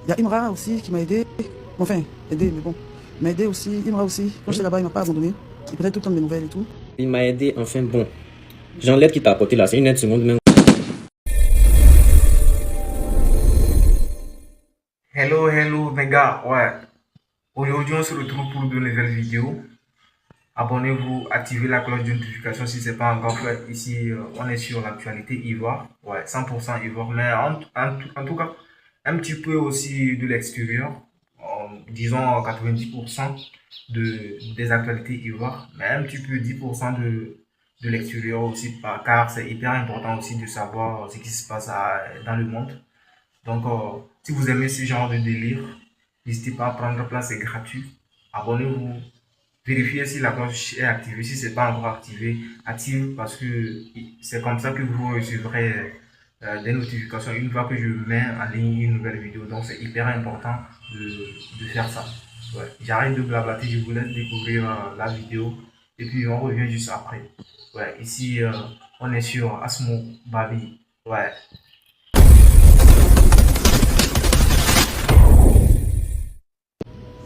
Il y a Imra aussi qui m'a aidé. Enfin, aidé, mais bon. Il m'a aidé aussi. Imra aussi. Quand j'étais là-bas, il m'a pas abandonné. Il prenait tout le temps de mes nouvelles et tout. Il m'a aidé, enfin bon. Genre l'aide qui t'a apporté là, c'est une aide seconde même. Hello mes gars, ouais. Aujourd'hui on se retrouve pour de nouvelles vidéos. Abonnez-vous, activez la cloche de notification si ce n'est pas encore fait. Ici, on est sur l'actualité Ivoire. Ouais, 100% Ivoire, mais en tout cas, un petit peu aussi de l'extérieur. Disons 90% des actualités Ivoire, mais un petit peu 10% de l'extérieur aussi, car c'est hyper important aussi de savoir ce qui se passe dans le monde. Donc, si vous aimez ce genre de délire, n'hésitez pas à prendre place, c'est gratuit. Abonnez-vous. Vérifiez si la cloche est activée. Si ce n'est pas encore activé, active parce que c'est comme ça que vous recevrez des notifications une fois que je mets en ligne une nouvelle vidéo. Donc, c'est hyper important de faire ça. Ouais. J'arrête de blablater, je vous laisse découvrir la vidéo et puis on revient juste après. Ouais. Ici, on est sur Asmo Babi. Ouais.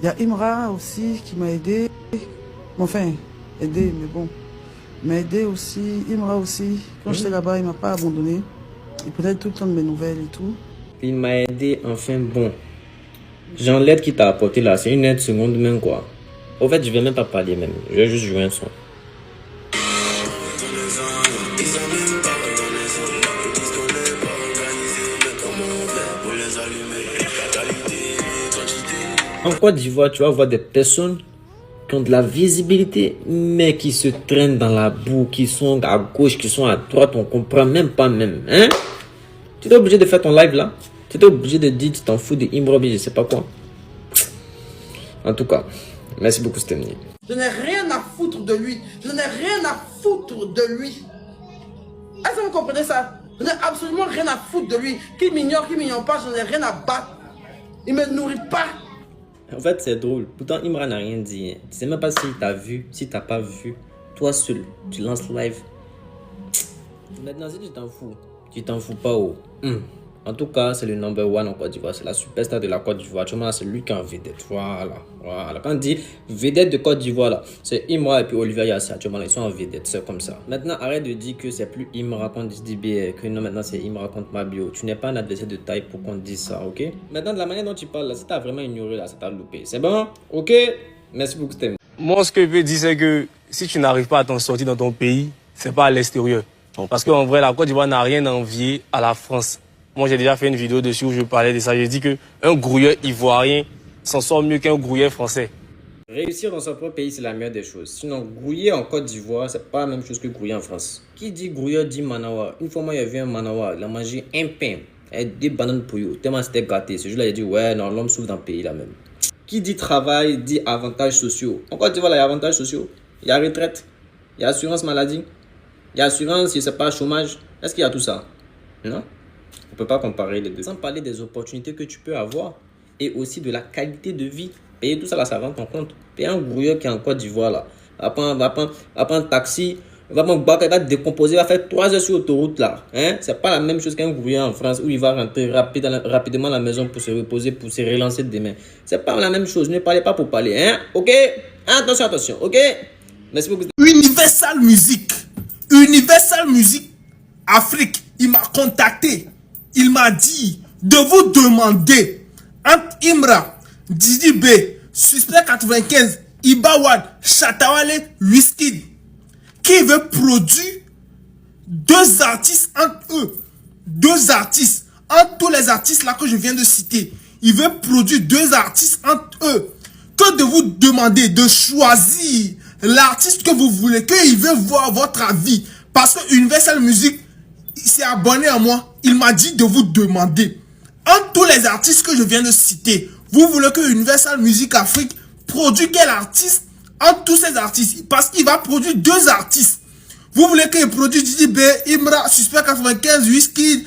Il y a Imra aussi qui m'a aidé. Enfin, aidé, mais bon. Il m'a aidé aussi. Imra aussi. Quand j'étais là-bas, il m'a pas abandonné. Il prenait tout le temps de mes nouvelles et tout. Il m'a aidé, enfin bon. Genre l'aide qui t'a apporté là, c'est une aide seconde même quoi. Au fait, je vais même pas parler même. Je vais juste jouer un son. En Côte d'Ivoire, tu vas voir des personnes qui ont de la visibilité, mais qui se traînent dans la boue, qui sont à gauche, qui sont à droite, on comprend même pas même. Hein? Tu es obligé de faire ton live là? Tu es obligé de dire, tu t'en fous de Imrobi, je sais pas quoi. En tout cas, merci beaucoup Stemni. Je n'ai rien à foutre de lui. Je n'ai rien à foutre de lui. Est-ce que vous comprenez ça? Je n'ai absolument rien à foutre de lui. Qu'il m'ignore pas, je n'ai rien à battre. Il me nourrit pas. En fait, c'est drôle. Pourtant, Imra n'a rien dit. Tu sais même pas s'il t'a vu, si t'as pas vu. Toi seul, tu lances live. Maintenant, si tu t'en fous pas. Oh. En tout cas, c'est le number one en Côte d'Ivoire. C'est la superstar de la Côte d'Ivoire. Tu vois, c'est lui qui est en vedette. Voilà. Quand on dit vedette de Côte d'Ivoire, là, c'est Imra et puis Olivier Yassia. Tu vois, ils sont en vedette. C'est comme ça. Maintenant, arrête de dire que c'est plus Imra contre DB, que non, maintenant c'est Imra contre Mabio. Tu n'es pas un adversaire de taille pour qu'on dise ça, ok? Maintenant, de la manière dont tu parles, là, si t'as vraiment ignoré, là, ça t'a loupé. C'est bon? Ok? Merci beaucoup, Stem. Moi, ce que je veux dire, c'est que si tu n'arrives pas à t'en sortir dans ton pays, c'est pas à l'extérieur. Parce qu'en vrai, la Côte d'Ivoire n'a rien à envier à la France. Moi, j'ai déjà fait une vidéo dessus où je parlais de ça. J'ai dit qu'un grouilleur ivoirien s'en sort mieux qu'un grouilleur français. Réussir dans son propre pays, c'est la meilleure des choses. Sinon, grouiller en Côte d'Ivoire, c'est pas la même chose que grouiller en France. Qui dit grouilleur dit manawa. Une fois, moi, il y avait un manawa. Il a mangé un pain et des bananes pour eux. Tellement c'était gâté. Ce jour-là, il a dit, ouais, non, l'homme souffre dans le pays là même. Qui dit travail, dit avantages sociaux. En Côte d'Ivoire, il y a avantages sociaux. Il y a retraite. Il y a assurance maladie. Il y a assurance, je sais pas, chômage. Est-ce qu'il y a tout ça? Non? On ne peut pas comparer les deux. Sans parler des opportunités que tu peux avoir et aussi de la qualité de vie. Payer tout ça là, ça rentre en compte. Payer un grouilleur qui est en Côte d'Ivoire là, va prendre un taxi, va prendre un bac, il va décomposer, il va faire 3 heures sur l'autoroute là. Hein? C'est pas la même chose qu'un grouilleur en France où il va rentrer rapidement à la maison pour se reposer, pour se relancer demain. C'est pas la même chose. Ne parlez pas pour parler. Hein? Ok? Attention. Ok? Merci beaucoup. Universal Music Afrique, il m'a contacté. Il m'a dit de vous demander entre Imra, Didi B, Suspect 95, Ibawad, Chatawale, Wizkid, qui veut produire 2 artistes entre eux. 2 artistes. Entre tous les artistes là que je viens de citer. Il veut produire 2 artistes entre eux. Que de vous demander de choisir l'artiste que vous voulez, qu'il veut voir votre avis. Parce que Universal Music s'est abonné à moi. Il m'a dit de vous demander, entre tous les artistes que je viens de citer, vous voulez que Universal Music Afrique produise quel artiste entre tous ces artistes? Parce qu'il va produire 2 artistes. Vous voulez qu'il produise Didi B, Imra, Suspect 95, Wizkid.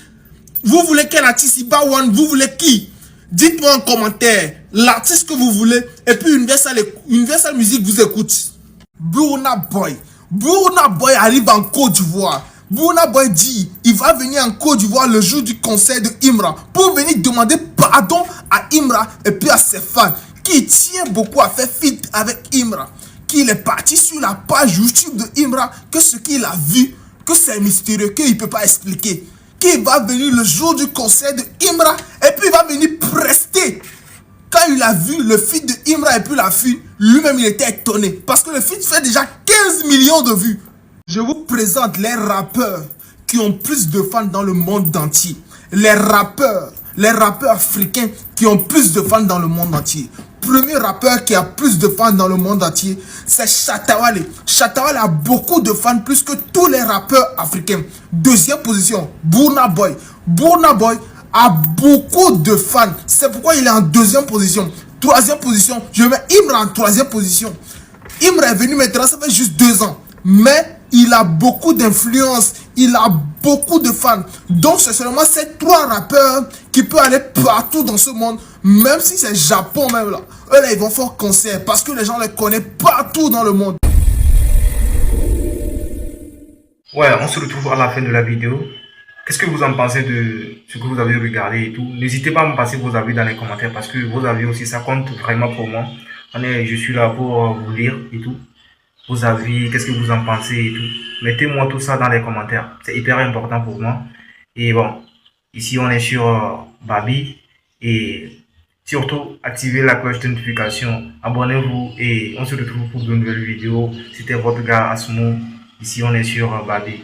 Vous voulez quel artiste? Iba One, vous voulez qui? Dites-moi en commentaire l'artiste que vous voulez. Et puis Universal Music vous écoute. Burna Boy arrive en Côte d'Ivoire. Burna Boy dit, il va venir en Côte d'Ivoire le jour du concert de Imra pour venir demander pardon à Imra et puis à ses fans qui tient beaucoup à faire feat avec Imra. Qu'il est parti sur la page YouTube de Imra, que ce qu'il a vu, que c'est mystérieux, qu'il ne peut pas expliquer. Qu'il va venir le jour du concert de Imra et puis il va venir prester. Quand il a vu le feat de Imra et puis la fille, lui-même il était étonné parce que le feat fait déjà 15 millions de vues. Je vous présente les rappeurs qui ont plus de fans dans le monde entier. Les rappeurs africains qui ont plus de fans dans le monde entier. Premier rappeur qui a plus de fans dans le monde entier, c'est Shatta Wale. Shatta Wale a beaucoup de fans, plus que tous les rappeurs africains. Deuxième position, Burna Boy. Burna Boy a beaucoup de fans. C'est pourquoi il est en deuxième position. Troisième position, je mets Imra en troisième position. Imra est venu maintenant, ça fait juste 2 ans. Mais il a beaucoup d'influence. Il a beaucoup de fans. Donc c'est seulement ces 3 rappeurs qui peuvent aller partout dans ce monde. Même si c'est Japon même là. Eux là ils vont faire concert parce que les gens les connaissent partout dans le monde. Ouais, on se retrouve à la fin de la vidéo. Qu'est-ce que vous en pensez de ce que vous avez regardé et tout? N'hésitez pas à me passer vos avis dans les commentaires parce que vos avis aussi, ça compte vraiment pour moi. Je suis là pour vous lire et tout. Vos avis, qu'est-ce que vous en pensez et tout. Mettez-moi tout ça dans les commentaires. C'est hyper important pour moi. Et bon, ici on est sur Babi. Et surtout, activez la cloche de notification. Abonnez-vous et on se retrouve pour de nouvelles vidéos. C'était votre gars Asmo. Ici on est sur Babi.